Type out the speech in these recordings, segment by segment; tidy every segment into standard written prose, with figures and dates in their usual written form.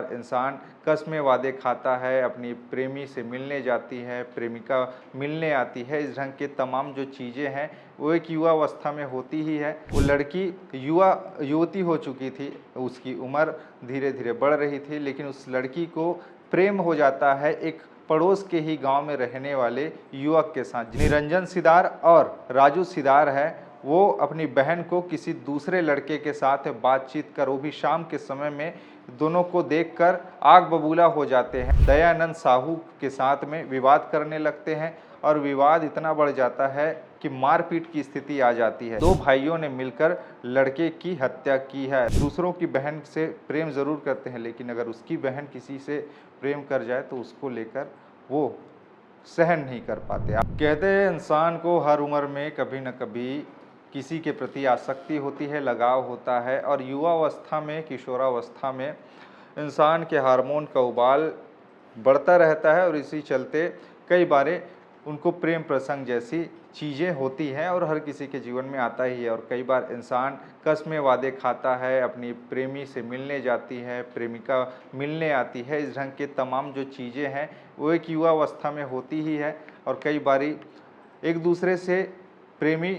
इंसान कस्में वादे खाता है, अपनी प्रेमी से मिलने जाती है, प्रेमिका मिलने आती है, इस ढंग के तमाम जो चीज़ें हैं वो एक युवा अवस्था में होती ही है। वो लड़की युवती हो चुकी थी, उसकी उम्र धीरे धीरे बढ़ रही थी, लेकिन उस लड़की को प्रेम हो जाता है एक पड़ोस के ही गांव में रहने वाले युवक के साथ। निरंजन सिदार और राजू सिदार है, वो अपनी बहन को किसी दूसरे लड़के के साथ बातचीत कर, वो भी शाम के समय में, दोनों को देखकर आग बबूला हो जाते हैं। दयानंद साहू के साथ में विवाद करने लगते हैं और विवाद इतना बढ़ जाता है कि मारपीट की स्थिति आ जाती है। दो भाइयों ने मिलकर लड़के की हत्या की है। दूसरों की बहन से प्रेम ज़रूर करते हैं, लेकिन अगर उसकी बहन किसी से प्रेम कर जाए तो उसको लेकर वो सहन नहीं कर पाते। आप कहते हैं इंसान को हर उम्र में कभी न कभी किसी के प्रति आसक्ति होती है, लगाव होता है, और युवावस्था में, किशोरावस्था में इंसान के हार्मोन का उबाल बढ़ता रहता है और इसी चलते कई बार उनको प्रेम प्रसंग जैसी चीज़ें होती हैं और हर किसी के जीवन में आता ही है। और कई बार इंसान कस्में वादे खाता है, अपनी प्रेमी से मिलने जाती है, प्रेमिका मिलने आती है, इस ढंग के तमाम जो चीज़ें हैं वो एक युवा अवस्था में होती ही है। और कई बारी एक दूसरे से प्रेमी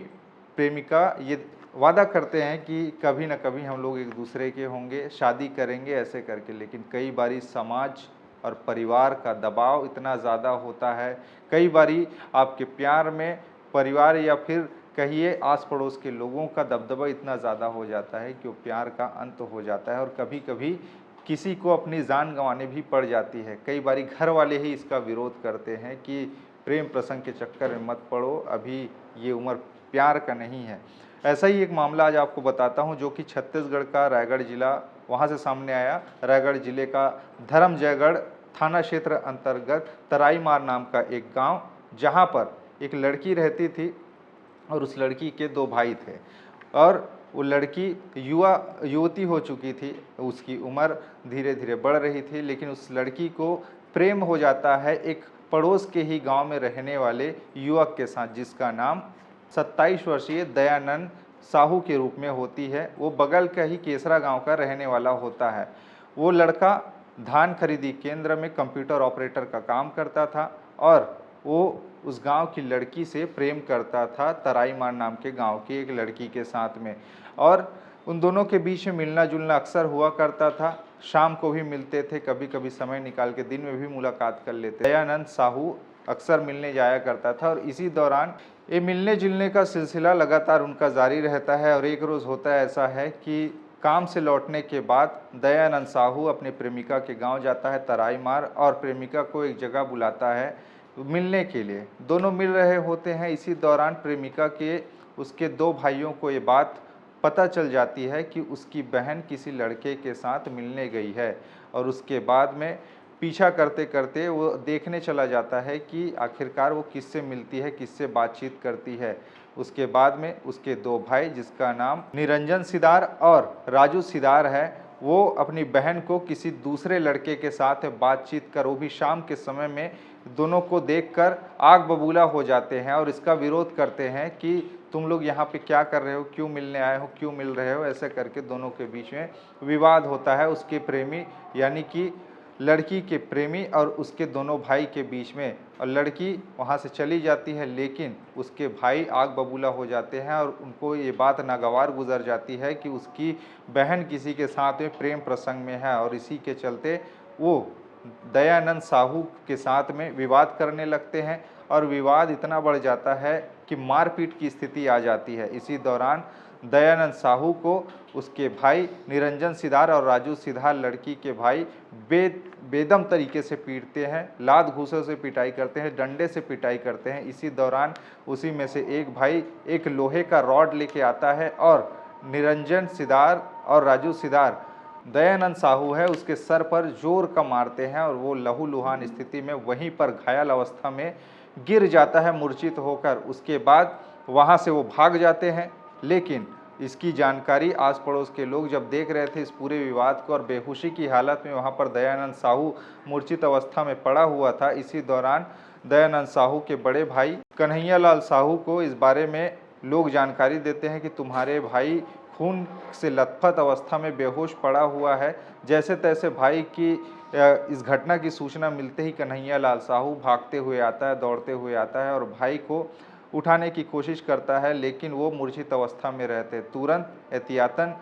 प्रेमिका ये वादा करते हैं कि कभी न कभी हम लोग एक दूसरे के होंगे, शादी करेंगे ऐसे करके, लेकिन कई बारी समाज और परिवार का दबाव इतना ज़्यादा होता है, कई बारी आपके प्यार में परिवार या फिर कहिए आस पड़ोस के लोगों का दबदबा इतना ज़्यादा हो जाता है कि वो प्यार का अंत हो जाता है और कभी कभी किसी को अपनी जान गंवाने भी पड़ जाती है। कई बारी घर वाले ही इसका विरोध करते हैं कि प्रेम प्रसंग के चक्कर में मत पड़ो, अभी ये उम्र प्यार का नहीं है। ऐसा ही एक मामला आज आपको बताता हूं, जो कि छत्तीसगढ़ का रायगढ़ जिला वहां से सामने आया। रायगढ़ जिले का धर्मजयगढ़ थाना क्षेत्र अंतर्गत तराईमार नाम का एक गांव, जहां पर एक लड़की रहती थी और उस लड़की के दो भाई थे, और वो लड़की युवती हो चुकी थी, उसकी उम्र धीरे धीरे बढ़ रही थी, लेकिन उस लड़की को प्रेम हो जाता है एक पड़ोस के ही गांव में रहने वाले युवक के साथ, जिसका नाम 27 वर्षीय दयानंद साहू के रूप में होती है। वो बगल का ही केसरा गांव का रहने वाला होता है। वो लड़का धान खरीदी केंद्र में कंप्यूटर ऑपरेटर का काम करता था और वो उस गांव की लड़की से प्रेम करता था, तराईमार नाम के गांव की एक लड़की के साथ में, और उन दोनों के बीच में मिलना जुलना अक्सर हुआ करता था। शाम को भी मिलते थे, कभी कभी समय निकाल के दिन में भी मुलाकात कर लेते। दयानंद साहू अक्सर मिलने जाया करता था और इसी दौरान ये मिलने जुलने का सिलसिला लगातार उनका जारी रहता है। और एक रोज़ होता है ऐसा है कि काम से लौटने के बाद दयानंद साहू अपनी प्रेमिका के गांव जाता है तराईमार, और प्रेमिका को एक जगह बुलाता है मिलने के लिए। दोनों मिल रहे होते हैं, इसी दौरान प्रेमिका के उसके दो भाइयों को ये बात पता चल जाती है कि उसकी बहन किसी लड़के के साथ मिलने गई है, और उसके बाद में पीछा करते करते वो देखने चला जाता है कि आखिरकार वो किससे मिलती है, किससे बातचीत करती है। उसके बाद में उसके दो भाई, जिसका नाम निरंजन सिदार और राजू सिदार है, वो अपनी बहन को किसी दूसरे लड़के के साथ बातचीत कर, वो भी शाम के समय में, दोनों को देखकर आग बबूला हो जाते हैं और इसका विरोध करते हैं कि तुम लोग यहाँ पे क्या कर रहे हो, क्यों मिलने आए हो, क्यों मिल रहे हो। ऐसे करके दोनों के बीच में विवाद होता है। उसके प्रेमी यानी कि लड़की के प्रेमी और उसके दोनों भाई के बीच में, और लड़की वहाँ से चली जाती है, लेकिन उसके भाई आग बबूला हो जाते हैं और उनको ये बात नागवार गुजर जाती है कि उसकी बहन किसी के साथ में प्रेम प्रसंग में है, और इसी के चलते वो दयानंद साहू के साथ में विवाद करने लगते हैं और विवाद इतना बढ़ जाता है कि मारपीट की स्थिति आ जाती है। इसी दौरान दयानंद साहू को उसके भाई निरंजन सिदार और राजू सिदार, लड़की के भाई, बेदम तरीके से पीटते हैं, लात घूंसे से पिटाई करते हैं, डंडे से पिटाई करते हैं। इसी दौरान उसी में से एक भाई एक लोहे का रॉड लेके आता है और निरंजन सिदार और राजू सिदार, दयानंद साहू है उसके सर पर जोर का मारते हैं और वो लहूलुहान स्थिति में वहीं पर घायल अवस्था में गिर जाता है मूर्छित होकर। उसके बाद वहाँ से वो भाग जाते हैं, लेकिन इसकी जानकारी आस पड़ोस के लोग जब देख रहे थे इस पूरे विवाद को, और बेहोशी की हालत में वहाँ पर दयानंद साहू मूर्छित अवस्था में पड़ा हुआ था, इसी दौरान दयानंद साहू के बड़े भाई कन्हैया लाल साहू को इस बारे में लोग जानकारी देते हैं कि तुम्हारे भाई खून से लथपथ अवस्था में बेहोश पड़ा हुआ है। जैसे तैसे भाई की इस घटना की सूचना मिलते ही कन्हैया लाल साहू भागते हुए आता है, दौड़ते हुए आता है और भाई को उठाने की कोशिश करता है, लेकिन वो मूर्छित अवस्था में रहते। तुरंत एहतियातन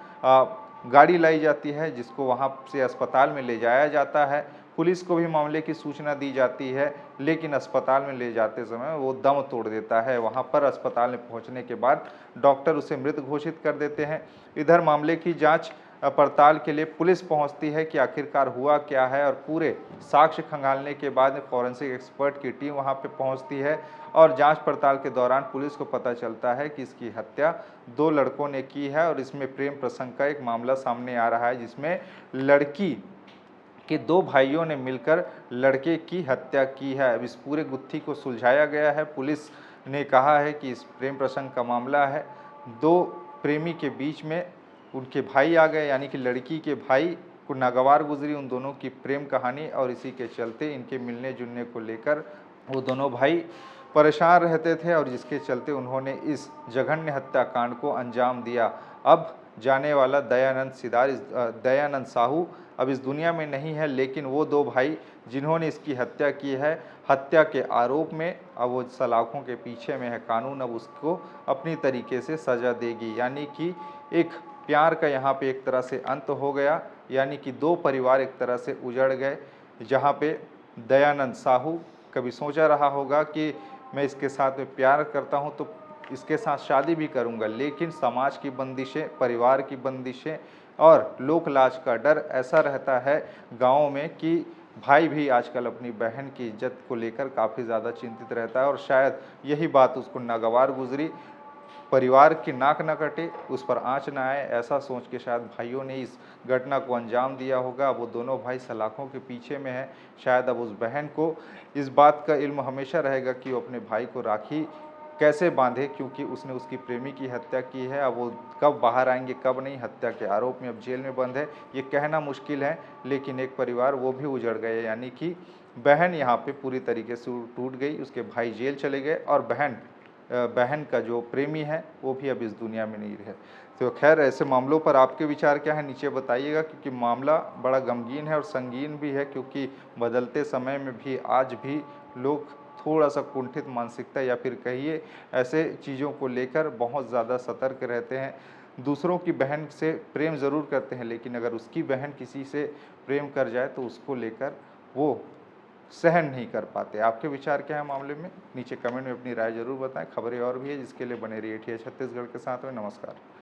गाड़ी लाई जाती है, जिसको वहाँ से अस्पताल में ले जाया जाता है। पुलिस को भी मामले की सूचना दी जाती है, लेकिन अस्पताल में ले जाते समय वो दम तोड़ देता है। वहाँ पर अस्पताल में पहुँचने के बाद डॉक्टर उसे मृत घोषित कर देते हैं। इधर मामले की जांच पड़ताल के लिए पुलिस पहुंचती है कि आखिरकार हुआ क्या है, और पूरे साक्ष्य खंगालने के बाद फॉरेंसिक एक्सपर्ट की टीम वहां पे पहुंचती है और जांच पड़ताल के दौरान पुलिस को पता चलता है कि इसकी हत्या 2 लड़कों ने की है और इसमें प्रेम प्रसंग का एक मामला सामने आ रहा है, जिसमें लड़की कि 2 भाइयों ने मिलकर लड़के की हत्या की है। अब इस पूरे गुत्थी को सुलझाया गया है। पुलिस ने कहा है कि इस प्रेम प्रसंग का मामला है। 2 प्रेमी के बीच में उनके भाई आ गए, यानी कि लड़की के भाई को नागवार गुजरी उन दोनों की प्रेम कहानी, और इसी के चलते इनके मिलने जुलने को लेकर वो दोनों भाई परेशान रहते थे और जिसके चलते उन्होंने इस जघन्य हत्याकांड को अंजाम दिया। अब जाने वाला दयानंद साहू अब इस दुनिया में नहीं है, लेकिन वो 2 भाई जिन्होंने इसकी हत्या की है, हत्या के आरोप में अब वो सलाखों के पीछे में है। कानून अब उसको अपनी तरीके से सज़ा देगी, यानी कि एक प्यार का यहाँ पे एक तरह से अंत हो गया, यानी कि 2 परिवार एक तरह से उजड़ गए। जहाँ पे दयानंद साहू कभी सोचा रहा होगा कि मैं इसके साथ में प्यार करता हूँ तो इसके साथ शादी भी करूँगा, लेकिन समाज की बंदिशें, परिवार की बंदिशें और लोक लाज का डर ऐसा रहता है गाँव में कि भाई भी आजकल अपनी बहन की इज्जत को लेकर काफ़ी ज़्यादा चिंतित रहता है, और शायद यही बात उसको नागवार गुजरी। परिवार की नाक न कटे, उस पर आँच न आए, ऐसा सोच के शायद भाइयों ने इस घटना को अंजाम दिया होगा। वो दोनों भाई सलाखों के पीछे में हैं। शायद अब उस बहन को इस बात का इल्म हमेशा रहेगा कि वो अपने भाई को राखी कैसे बांधे, क्योंकि उसने उसकी प्रेमी की हत्या की है। अब वो कब बाहर आएंगे कब नहीं, हत्या के आरोप में अब जेल में बंद है, ये कहना मुश्किल है। लेकिन एक परिवार वो भी उजड़ गए, यानी कि बहन यहाँ पे पूरी तरीके से टूट गई, उसके भाई जेल चले गए और बहन का जो प्रेमी है वो भी अब इस दुनिया में नहीं रहे। तो खैर, ऐसे मामलों पर आपके विचार क्या है नीचे बताइएगा, क्योंकि मामला बड़ा गमगीन है और संगीन भी है, क्योंकि बदलते समय में भी आज भी लोग थोड़ा सा कुंठित मानसिकता या फिर कहिए ऐसे चीज़ों को लेकर बहुत ज़्यादा सतर्क रहते हैं। दूसरों की बहन से प्रेम ज़रूर करते हैं, लेकिन अगर उसकी बहन किसी से प्रेम कर जाए तो उसको लेकर वो सहन नहीं कर पाते। आपके विचार क्या है मामले में? नीचे कमेंट में अपनी राय ज़रूर बताएं। खबरें और भी है जिसके लिए बने रहिए छत्तीसगढ़ के साथ में। नमस्कार।